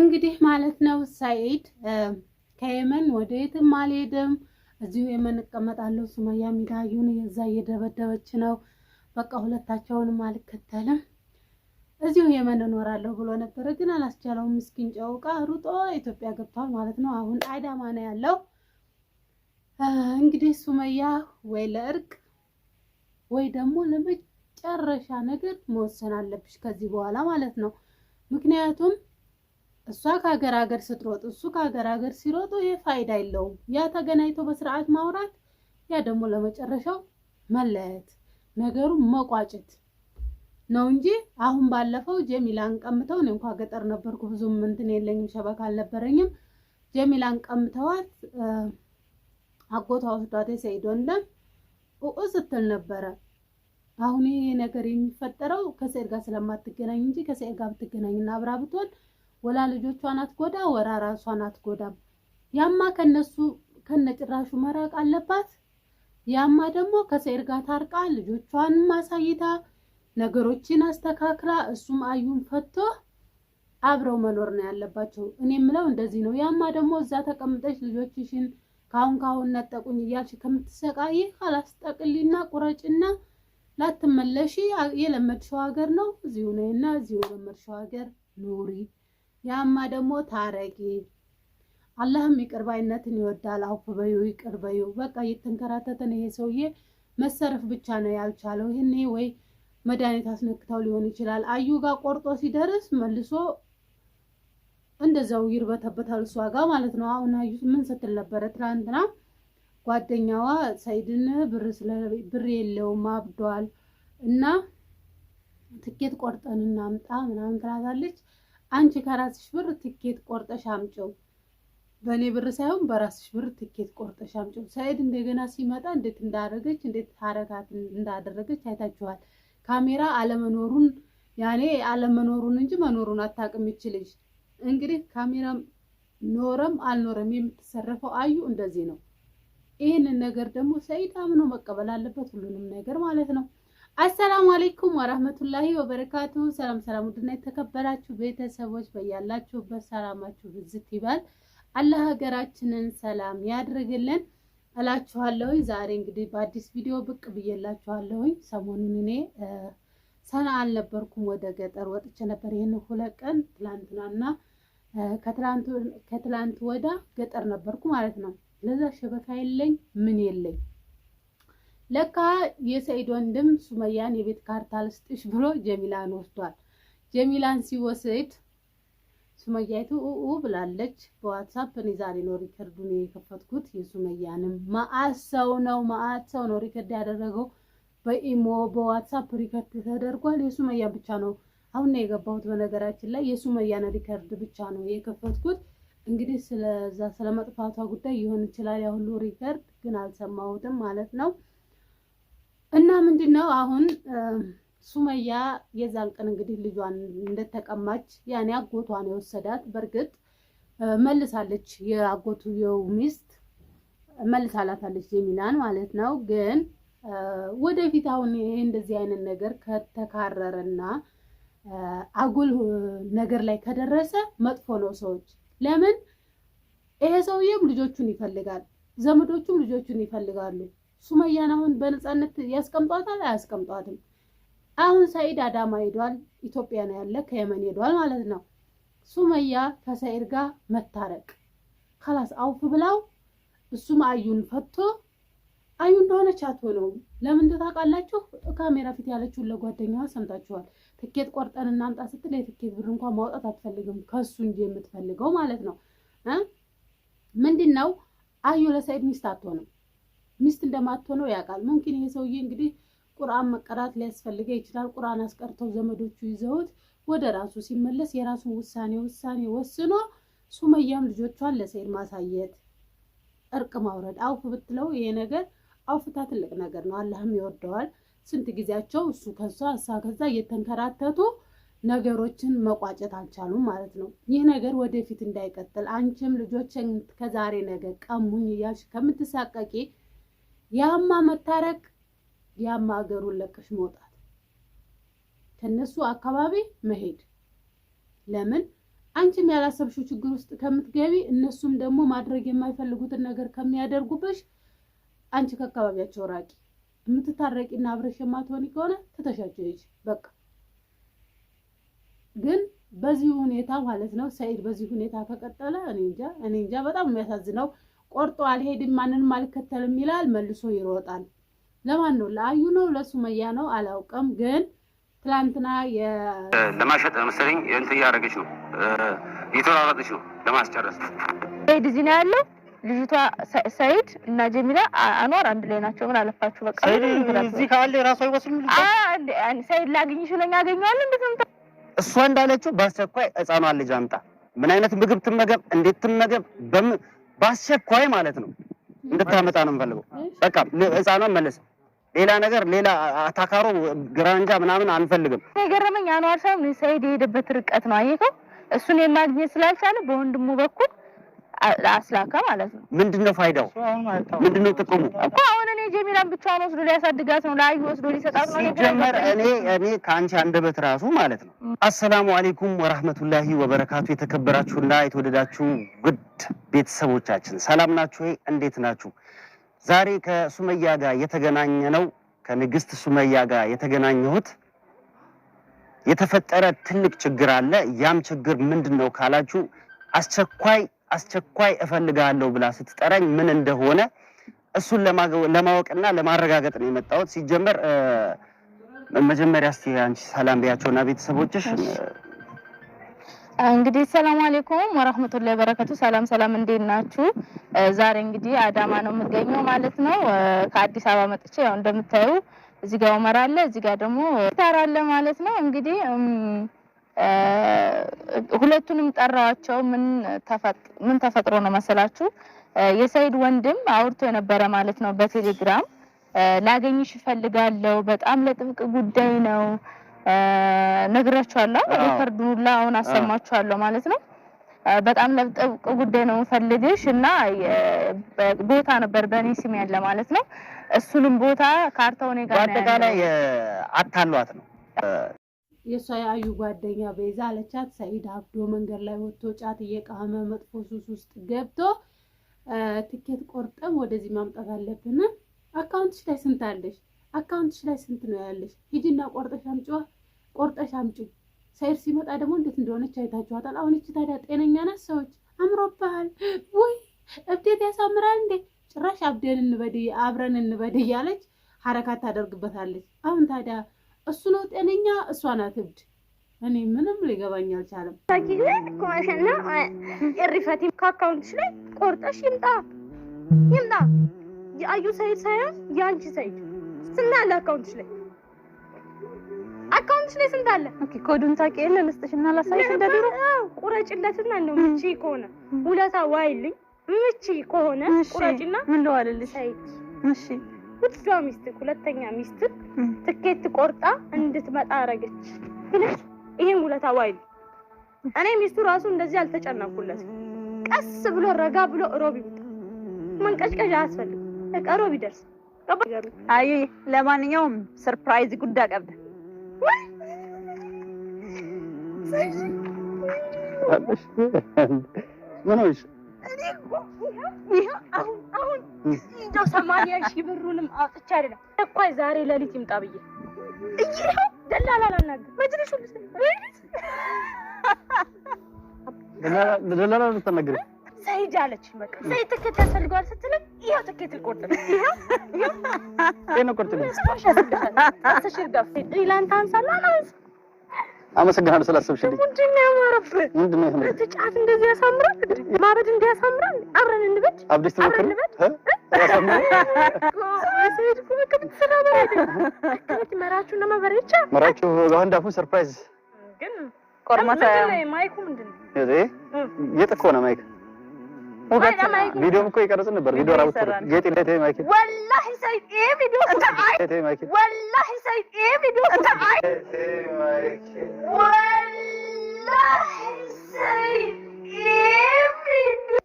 እንግዲህ ማለት ነው ሰኢድ ከየመን ወደ የትም አልሄድም፣ እዚሁ የመን እቀመጣለሁ። ሱመያ ሚዳዩን እዛ እየደበደበች ነው። በቃ ሁለታቸውንም አልከተልም፣ እዚሁ የመን እኖራለሁ ብሎ ነበረ። ግን አላስቻለውም። ምስኪን ጨውቃ ሩጦ ኢትዮጵያ ገብቷል ማለት ነው። አሁን አዳማ ነው ያለው። እንግዲህ ሱመያ ወይ ለእርቅ ወይ ደግሞ ለመጨረሻ ነገር መወሰን አለብሽ ከዚህ በኋላ ማለት ነው። ምክንያቱም እሷ ከሀገር ሀገር ስትሮጥ እሱ ከሀገር ሀገር ሲሮጡ ይሄ ፋይዳ የለውም። ያ ተገናኝቶ በስርዓት ማውራት፣ ያ ደግሞ ለመጨረሻው መለያየት፣ ነገሩ መቋጨት ነው እንጂ አሁን ባለፈው ጀሚላን ቀምተው እኔ እንኳን ገጠር ነበርኩ ብዙም እንትን የለኝም ሸበካ አልነበረኝም። ጀሚላን ቀምተዋት አጎቷ ወስዷት ሰኢድ ወንድም ስትል ነበረ። አሁን ይሄ ነገር የሚፈጠረው ከሰኢድ ጋር ስለማትገናኝ እንጂ ከሰኢድ ጋር ብትገናኝና አብራ ብትሆን ወላ ልጆቿን አትጎዳ ወራ ራሷን አትጎዳም። ያማ ከነሱ ከነጭራሹ መራቅ አለባት። ያማ ደግሞ ከሰኢድ ጋር ታርቃ ልጆቿን ማሳይታ ነገሮችን አስተካክላ እሱም አዩን ፈቶ አብረው መኖር ነው ያለባቸው። እኔ የምለው እንደዚህ ነው። ያማ ደግሞ እዛ ተቀምጠሽ ልጆችሽን ካሁን ነጠቁኝ እያልሽ ከምትሰቃይ ካላስጠቅሊና ቁረጭና ላትመለሺ የለመድሽው ሀገር ነው። እዚሁ ነይና እዚሁ የለመድሽው ሀገር ኑሪ። ያማ ደግሞ ታረቂ። አላህም ይቅር ባይነትን ይወዳል። አውፍ በዩ ይቅር በዩ። በቃ እየተንከራተተን ይሄ ሰውዬ መሰረፍ ብቻ ነው ያልቻለው። ይሄኔ ወይ መድኃኒት አስነክተው ሊሆን ይችላል። አዩ ጋር ቆርጦ ሲደርስ መልሶ እንደዛው ይርበተበታል እሷ ጋር ማለት ነው። አሁን አዩ ምን ስትል ነበረ ትናንትና? ጓደኛዋ ሰኢድን ብር የለውም አብዷል እና ትኬት ቆርጠን እናምጣ ምናምን ትላታለች። አንቺ ከራስሽ ብር ትኬት ቆርጠሽ አምጪው፣ በእኔ ብር ሳይሆን በራስሽ ብር ትኬት ቆርጠሽ አምጪው። ሰኢድ እንደገና ሲመጣ እንዴት እንዳደረገች እንዴት ታረጋት እንዳደረገች አይታችኋል። ካሜራ አለመኖሩን አለመኖሩን እንጂ መኖሩን አታውቅም ይችልሽ። እንግዲህ ካሜራ ኖረም አልኖረም የምትሰረፈው አዩ እንደዚህ ነው። ይህንን ነገር ደግሞ ሰኢድ አምኖ መቀበል አለበት፣ ሁሉንም ነገር ማለት ነው። አሰላሙ አለይኩም ወራህመቱላሂ ወበረካቱ። ሰላም ውድና የተከበራችሁ ቤተሰቦች በያላችሁበት ሰላማችሁ ብዝት ይባል። አላህ ሀገራችንን ሰላም ያድርግልን እላችኋለሁ። ዛሬ እንግዲህ በአዲስ ቪዲዮ ብቅ ብዬላችኋለሁ። ሰሞኑን እኔ ሰና አልነበርኩም፣ ወደ ገጠር ወጥቼ ነበር። ይሄን 2 ቀን ትላንትናና ከትላንት ወዳ ገጠር ነበርኩ ማለት ነው። ለዛ ሸበካ የለኝ ምን የለኝ። ለካ የሰኢድ ወንድም ሱመያን የቤት ካርታ ልስጥሽ ብሎ ጀሚላን ወስዷል። ጀሚላን ሲወስድ ሱመያይቱ ብላለች በዋትስአፕ። እኔ ዛሬ ነው ሪከርዱን የከፈትኩት። የሱመያንም ማአት ሰው ነው ሪከርድ ያደረገው። በኢሞ በዋትስአፕ ሪከርድ ተደርጓል። የሱመያ ብቻ ነው አሁን ነው የገባሁት። በነገራችን ላይ የሱመያን ሪከርድ ብቻ ነው የከፈትኩት። እንግዲህ ስለመጥፋቷ ጉዳይ ይሆን ይችላል ያ ሁሉ ሪከርድ፣ ግን አልሰማሁትም ማለት ነው። እና ምንድነው አሁን ሱመያ የዛን ቀን እንግዲህ ልጇን እንደተቀማች ያኔ አጎቷን የወሰዳት በርግጥ መልሳለች። የአጎቱ ሚስት መልሳላታለች ጀሚላን ማለት ነው። ግን ወደፊት አሁን ይሄ እንደዚህ አይነት ነገር ከተካረረና አጉል ነገር ላይ ከደረሰ መጥፎ ነው። ሰዎች ለምን ይሄ ሰውዬም ልጆቹን ይፈልጋል፣ ዘመዶቹም ልጆቹን ይፈልጋሉ። ሱመያን አሁን በነፃነት ያስቀምጧታል? አያስቀምጧትም። አሁን ሰኢድ አዳማ ሄዷል፣ ኢትዮጵያ ነው ያለ፣ ከየመን ሄዷል ማለት ነው። ሱመያ ከሰኢድ ጋር መታረቅ خلاص አውፍ ብላው እሱም አዩን ፈቶ አዩ እንደሆነች አትሆነውም። ለምን ታውቃላችሁ? ካሜራ ፊት ያለችውን ለጓደኛዋ ሰምታችኋል። ትኬት ቆርጠን እናምጣ ስትል የትኬት ብር እንኳን ማውጣት አትፈልግም ከሱ እንጂ የምትፈልገው ማለት ነው። ምንድነው አዩ ለሰኢድ ሚስት አትሆንም። ሚስት እንደማትሆነው ያውቃል። ሙምኪን ይሄ ሰውዬ እንግዲህ ቁርአን መቀራት ሊያስፈልገው ይችላል። ቁርአን አስቀርተው ዘመዶቹ ይዘውት ወደ ራሱ ሲመለስ የራሱን ውሳኔ ወስኖ ሱመያም ልጆቿን ለሰኢድ ማሳየት፣ እርቅ ማውረድ፣ አውፍ ብትለው ይሄ ነገር አውፍታ ትልቅ ነገር ነው። አላህም ይወደዋል። ስንት ጊዜያቸው እሱ ከዛ እየተንከራተቱ ነገሮችን መቋጨት አልቻሉም ማለት ነው። ይህ ነገር ወደፊት እንዳይቀጥል አንቺም ልጆችን ከዛሬ ነገ ቀሙኝ እያልሽ ከምትሳቀቂ ያማ መታረቅ ያማ ሀገሩን ለቀሽ መውጣት ከነሱ አካባቢ መሄድ። ለምን አንቺም ያላሰብሽው ችግር ውስጥ ከምትገቢ እነሱም ደግሞ ማድረግ የማይፈልጉትን ነገር ከሚያደርጉብሽ አንቺ ከአካባቢያቸው ራቂ። የምትታረቂና አብረሽ የማትሆኒ ከሆነ ትተሻቸው ሂጂ በቃ። ግን በዚህ ሁኔታ ማለት ነው ሰኢድ በዚህ ሁኔታ ከቀጠለ እኔ እንጃ በጣም የሚያሳዝነው። ቆርጦ አልሄድም ማንንም አልከተልም ይላል፣ መልሶ ይሮጣል። ለማን ነው? ለአዩ ነው ለሱመያ ነው አላውቅም። ግን ትላንትና ለማሸጥ መሰለኝ እንትን እያደረገች ነው፣ እየተሯሯጠች ነው ለማስጨረስ። ሰኢድ እዚህ ነው ያለው። ልጅቷ ሰኢድ እና ጀሚላ አንዋር አንድ ላይ ናቸው። ምን አለፋችሁ በቃ። ሰኢድ እዚህ ካለ ራሱ አይወስም። ሰኢድ ላግኝሽ ለኛ አገኘዋለሁ። እሷ እንዳለችው በአስቸኳይ ህፃኗን ልጅ አምጣ። ምን አይነት ምግብ ትመገብ፣ እንዴት ትመገብ፣ በአስቸኳይ ማለት ነው እንድታመጣ ነው የምፈልገው። በቃ ህፃኗን መልስ። ሌላ ነገር ሌላ አታካሮ ግራንጃ ምናምን አንፈልግም። የገረመኝ አንዋር ሳይሆን ሰኢድ የሄደበት ርቀት ነው። አየከው? እሱን የማግኘት ስላልቻለ በወንድሙ በኩል አስላካ ማለት ነው። ምንድነው ፋይዳው? ምንድነው ጥቅሙ? እኮ አሁን እኔ ጀሚላን ብቻዋን ወስዶ ሊያሳድጋት ነው፣ ለአዩ ወስዶ ሊሰጣት ነው። ሲጀመር እኔ ከአንቺ አንደበት ራሱ ማለት ነው። አሰላሙ አለይኩም ወራህመቱላሂ ወበረካቱ። የተከበራችሁና የተወደዳችሁ ውድ ቤተሰቦቻችን ሰላም ናችሁ? እንዴት ናችሁ? ዛሬ ከሱመያ ጋር የተገናኘ ነው። ከንግስት ሱመያ ጋር የተገናኘሁት የተፈጠረ ትልቅ ችግር አለ። ያም ችግር ምንድነው ካላችሁ አስቸኳይ እፈልጋለሁ ብላ ስትጠራኝ ምን እንደሆነ እሱን ለማወቅና ለማረጋገጥ ነው የመጣሁት። ሲጀመር መጀመሪያ እስቲ አንቺ ሰላም በያቸውና ቤተሰቦችሽ። እንግዲህ ሰላም አለይኩም ወራህመቱላሂ ወበረካቱ። ሰላም እንዴት ናችሁ? ዛሬ እንግዲህ አዳማ ነው የምገኘው ማለት ነው። ከአዲስ አበባ መጥቼ ያው እንደምታዩ እዚህ ጋር ዑመር አለ፣ እዚህ ጋር ደግሞ ታራ አለ ማለት ነው። እንግዲህ ሁለቱንም ጠራዋቸው። ምን ተፈጥሮ ነው መሰላችሁ? የሰኢድ ወንድም አውርቶ የነበረ ማለት ነው በቴሌግራም ላገኝሽ እፈልጋለሁ፣ በጣም ለጥብቅ ጉዳይ ነው ነግራችኋለሁ። ሪከርዱን አሁን አሰማችኋለሁ ማለት ነው። በጣም ለጥብቅ ጉዳይ ነው ፈልግሽ እና ቦታ ነበር በእኔ ስም ያለ ማለት ነው። እሱንም ቦታ ካርታው ነው ጋር አጠቃላይ አታሏት ነው የሷ ያዩ ጓደኛ ቤዛ አለቻት። ሰኢድ አብዶ መንገድ ላይ ወጥቶ ጫት እየቃመ መጥፎ ሱስ ውስጥ ገብቶ ትኬት ቆርጠም ወደዚህ ማምጣት አለብን። አካውንትሽ ላይ ስንት አለሽ? አካውንትሽ ላይ ስንት ነው ያለሽ? ሂጂና ቆርጠሽ አምጪው። ሰኢድ ሲመጣ ደግሞ እንዴት እንደሆነች አይታችኋታል። አሁን እቺ ታዲያ ጤነኛ ናት? ሰዎች አምሮባል ወይ እብዴት ያሳምራል እንዴ? ጭራሽ አብደን አብረን እንበድ እያለች ሐረካት ታደርግበታለች። አሁን ታዲያ እሱ ነው ጤነኛ፣ እሷ ናት እብድ? እኔ ምንም ሊገባኝ አልቻለም። ታቂለ ኮማሽና እሪፈቲ ከአካውንትሽ ላይ ቆርጠሽ ይምጣ። የአዩ ሰኢድ ሳይሆን የአንቺ ሰኢድ ስንት አለ አካውንትሽ ላይ? አካውንትሽ ላይ ስንት አለ? ኦኬ ኮዱን ታቂለ ልስጥሽና ላሳይሽ። እንደድሮ ቁረጭለትና ነው ምቺ ከሆነ ውለታ ዋይልኝ። ምቺ ከሆነ ቁረጭና ምን ለዋለልሽ ሰኢድ? እሺ ውዷ ሚስት ሁለተኛ ሚስት ትኬት ቆርጣ እንድትመጣ አረገች ብለሽ ይሄን ውለታ ዋይል። እኔ ሚስቱ ራሱ እንደዚህ አልተጨነኩለት። ቀስ ብሎ ረጋ ብሎ ሮብ ይምጣ። መንቀጭቀጭ አያስፈልግም። በቃ ሮብ ይደርስ። አይ ለማንኛውም ሰርፕራይዝ ጉዳይ ቀብደ ምን ሆይሽ? አሁን እንደው 80 ሺህ ብሩንም አውጥቼ አይደለም እኮ ዛሬ ሌሊት ይምጣ ብዬ ይሄው ደላላ ላናግር መጅልሱ ደላላ ልትነግሪ ሰኢድ አለች። በቃ ሰኢድ ትኬት ያስፈልገዋል ስትለኝ ይሄው ትኬት ልቆርጥ ነው። ይሄው ቆርጥ ነው። አሰሽርጋፍ ኢላንታ አንሳላ ነው። አመሰግናለሁ ስላሰብሽልኝ። ምንድነው ያማረብህ? ምንድነው ይሄ? ተጫት እንደዚህ ያሳምራል። ማበድ እንደዚህ ያሳምራል። አብረን እንበድ። አብደሽ ተመከረ ያሳምራል። ሰኢድ እኮ በከብት ስራ ነው አይደል? መራቹ እና መበሬቻ መራቹ ጋንዳፉ ሰርፕራይዝ ግን ቆርማታ ማይኩ ምንድነው? የት እኮ ነው ማይክ? ቪዲዮም እኮ ይቀርጽ ነበር። ቪዲዮ ራውት ጌጥ እንዴት ማይክ? ወላሂ ሰኢድ ይሄ ቪዲዮ ማይክ ወላሂ ሰኢድ ይሄ ቪዲዮ ማይክ ወላሂ ሰኢድ ይሄ ቪዲዮ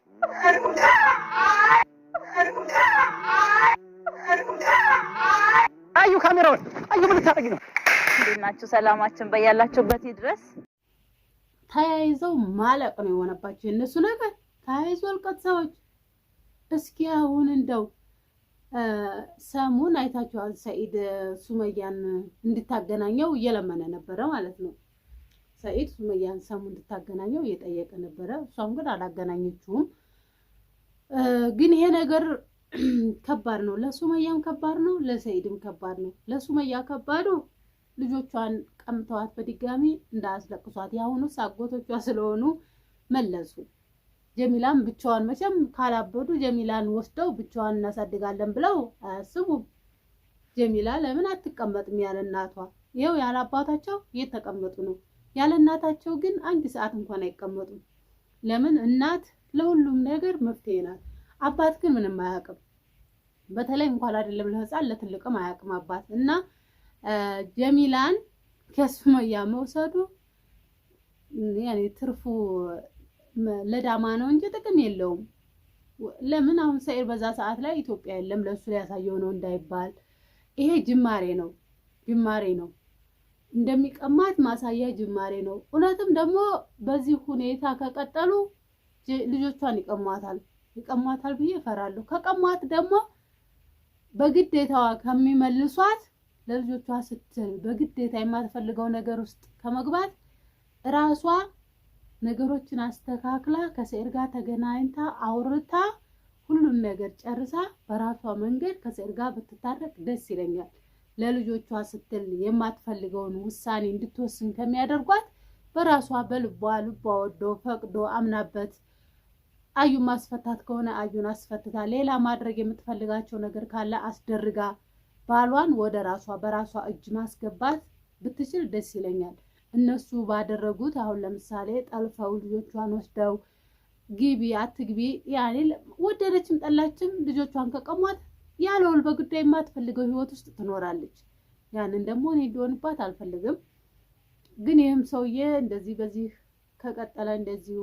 አዩ ካሜራውን አዩ ምን ልታደርጊ ነው? እንዴት ናችሁ? ሰላማችን በያላችሁበት ይድረስ። ተያይዘው ማለቅ ነው የሆነባቸው የእነሱ ነገር። ተያይዞ አልቀት ሰዎች እስኪ አሁን እንደው ሰሙን አይታችኋል። ሰኢድ ሱመያን እንድታገናኘው እየለመነ ነበረ ማለት ነው። ሰኢድ ሱመያን ሰሙ እንድታገናኘው እየጠየቀ ነበረ። እሷም ግን አላገናኘችውም። ግን ይሄ ነገር ከባድ ነው። ለሱመያም ከባድ ነው፣ ለሰኢድም ከባድ ነው። ለሱመያ ከባዱ ልጆቿን ቀምተዋት በድጋሚ እንዳያስለቅሷት። የአሁኑስ አጎቶቿ ስለሆኑ መለሱ። ጀሚላን ብቻዋን መቼም ካላበዱ ጀሚላን ወስደው ብቻዋን እናሳድጋለን ብለው አያስቡም። ጀሚላ ለምን አትቀመጥም ያለ እናቷ? ይኸው ያለ አባታቸው እየተቀመጡ ነው። ያለ እናታቸው ግን አንድ ሰዓት እንኳን አይቀመጡም። ለምን? እናት ለሁሉም ነገር መፍትሄ ናት። አባት ግን ምንም አያውቅም። በተለይ እንኳን አይደለም ለህፃን ለትልቅም አያውቅም አባት። እና ጀሚላን ከሱመያ መውሰዱ ያኔ ትርፉ ለዳማ ነው እንጂ ጥቅም የለውም። ለምን? አሁን ሰኢድ በዛ ሰዓት ላይ ኢትዮጵያ የለም ለሱ ሊያሳየው ነው እንዳይባል። ይሄ ጅማሬ ነው፣ ጅማሬ ነው። እንደሚቀማት ማሳያ ጅማሬ ነው። እውነትም ደግሞ በዚህ ሁኔታ ከቀጠሉ ልጆቿን ይቀሟታል ብዬ እፈራለሁ። ከቀሟት ደግሞ በግዴታዋ ከሚመልሷት ለልጆቿ ስትል በግዴታ የማትፈልገው ነገር ውስጥ ከመግባት ራሷ ነገሮችን አስተካክላ ከሰኢድ ጋር ተገናኝታ አውርታ ሁሉን ነገር ጨርሳ በራሷ መንገድ ከሰኢድ ጋር ብትታረቅ ደስ ይለኛል። ለልጆቿ ስትል የማትፈልገውን ውሳኔ እንድትወስን ከሚያደርጓት በራሷ በልቧ ወዶ ፈቅዶ አምናበት አዩን ማስፈታት ከሆነ አዩን አስፈትታ ሌላ ማድረግ የምትፈልጋቸው ነገር ካለ አስደርጋ ባሏን ወደ ራሷ በራሷ እጅ ማስገባት ብትችል ደስ ይለኛል። እነሱ ባደረጉት አሁን ለምሳሌ ጠልፈው ልጆቿን ወስደው ግቢ አትግቢ ያኔ ወደደችም ጠላችም ልጆቿን ከቀሟት ያለውል በጉዳይ የማትፈልገው ህይወት ውስጥ ትኖራለች። ያንን ደግሞ እኔ እንዲሆንባት አልፈልግም። ግን ይህም ሰውዬ እንደዚህ በዚህ ከቀጠለ እንደዚሁ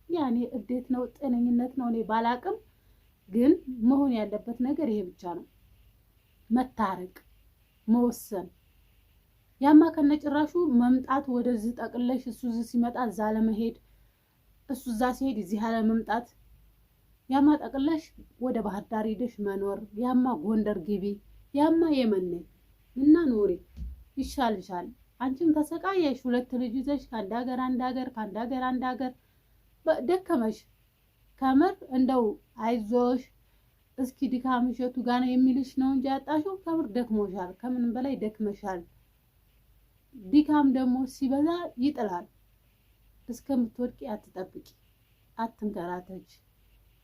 ያኔ እብዴት ነው ጤነኝነት ነው እኔ ባላቅም፣ ግን መሆን ያለበት ነገር ይሄ ብቻ ነው። መታረቅ፣ መወሰን። ያማ ከነጭራሹ መምጣት ወደዚህ ጠቅለሽ እሱ እዚህ ሲመጣ እዛ ለመሄድ እሱ እዛ ሲሄድ እዚህ ያለ መምጣት። ያማ ጠቅለሽ ወደ ባህር ዳር ሄደሽ መኖር፣ ያማ ጎንደር ግቢ፣ ያማ የመን እና ኑሪ ይሻልሻል። አንቺም ተሰቃየሽ 2 ልጅ ይዘሽ ከአንድ ሀገር አንድ ሀገር ከአንድ ሀገር አንድ ሀገር ደከመሽ። ከምር እንደው አይዞሽ እስኪ ድካምሽ የቱ ጋር ነው የሚልሽ ነው እንጂ ያጣሽው ከምር ደክሞሻል። ከምንም በላይ ደክመሻል። ድካም ደግሞ ሲበዛ ይጥላል። እስከምትወድቂ አትጠብቂ፣ አትንከራተች።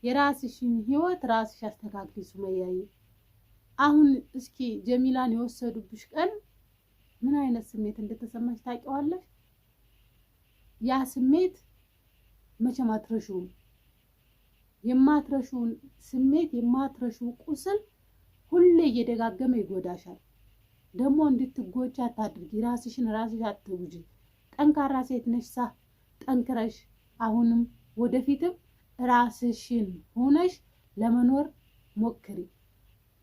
የራስሽን ህይወት ራስሽ አስተካክሊ ሱመያዬ። አሁን እስኪ ጀሚላን የወሰዱብሽ ቀን ምን አይነት ስሜት እንደተሰማሽ ታውቂዋለሽ? ያ ስሜት መቼም አትረሺውም። የማትረሺውን ስሜት የማትረሺው ቁስል ሁሌ እየደጋገመ ይጎዳሻል። ደግሞ እንድትጎጂ አታድርጊ። ራስሽን ራስሽ አትጉጂ። ጠንካራ ሴት ነሽ። ጠንክረሽ አሁንም ወደፊትም ራስሽን ሆነሽ ለመኖር ሞክሪ።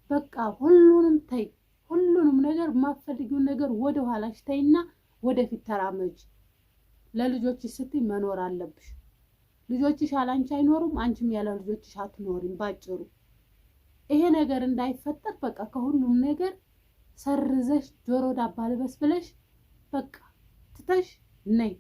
በቃ ሁሉንም ተይ። ሁሉንም ነገር የማትፈልጊውን ነገር ወደ ኋላሽ ተይና ወደፊት ተራመጂ። ለልጆችሽ ስትይ መኖር አለብሽ። ልጆችሽ ያላንቺ አይኖሩም፣ አንቺም ያለ ልጆችሽ አትኖሪም። ባጭሩ ይሄ ነገር እንዳይፈጠር በቃ ከሁሉም ነገር ሰርዘሽ ጆሮ ዳባ ልበስ ብለሽ በቃ ትተሽ ነይ።